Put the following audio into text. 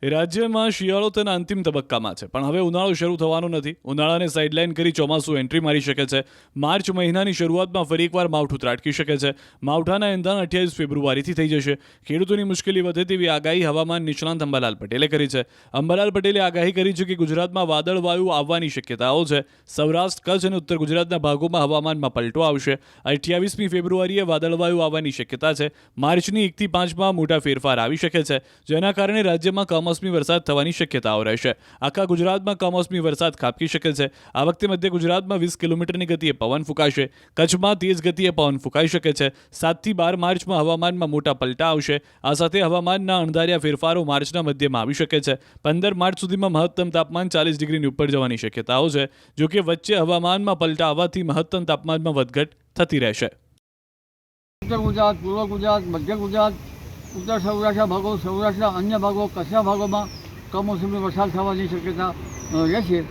રાજ્યમાં શિયાળો તેના અંતિમ તબક્કામાં છે, પણ હવે ઉનાળો શરૂ થવાનો નથી. ઉનાળાને સાઇડલાઇન કરી ચોમાસું એન્ટ્રી મારી શકે છે. માર્ચ મહિનાની શરૂઆતમાં ફરી એકવાર માવઠું ત્રાટકી શકે છે. માવઠાના એંધાણ 28 ફેબ્રુઆરીથી થઈ જશે. ખેડૂતોની મુશ્કેલી વધે તેવી આગાહી હવામાન નિષ્ણાંત અંબાલાલ પટેલે કરી છે. અંબાલાલ પટેલે આગાહી કરી છે કે ગુજરાતમાં વાદળવાયુ આવવાની શક્યતાઓ છે. સૌરાષ્ટ્ર, કચ્છ અને ઉત્તર ગુજરાતના ભાગોમાં હવામાનમાં પલટો આવશે. 28મી ફેબ્રુઆરીએ વાદળવાયુ આવવાની શક્યતા છે. માર્ચની 1 થી 5માં મોટા ફેરફાર આવી શકે છે, જેના કારણે રાજ્યમાં કમોસમી વરસાદ થવાની શક્યતાઓ રહેશે. આખા ગુજરાતમાં કમોસમી વરસાદ ખાબકી શકે છે. આ વખતે મધ્ય ગુજરાતમાં 20 કિલોમીટરની ગતિએ પવન ફૂંકાશે. કચ્છમાં તેજ ગતિએ પવન ફૂંકાઈ શકે છે. 7 થી 12 માર્ચમાં હવામાનમાં મોટા પલટા આવશે. આ સાથે હવામાનના અણધાર્યા ફેરફારો માર્ચના મધ્યમાં આવી શકે છે. 15 માર્ચ સુધીમાં મહત્તમ તાપમાન 40 ડિગ્રીની ઉપર જવાની શક્યતાઓ છે. જોકે વચ્ચે હવામાનમાં પલટા આવવાથી મહત્તમ તાપમાનમાં વધઘટ થતી રહેશે. ઉત્તર ગુજરાત, પૂર્વ ગુજરાત, મધ્ય ગુજરાત, ઉત્તર સૌરાષ્ટ્રના ભાગો, સૌરાષ્ટ્રના અન્ય ભાગો, કચ્છના ભાગોમાં કમોસમી વરસાદ થવાની શક્યતા રહેશે.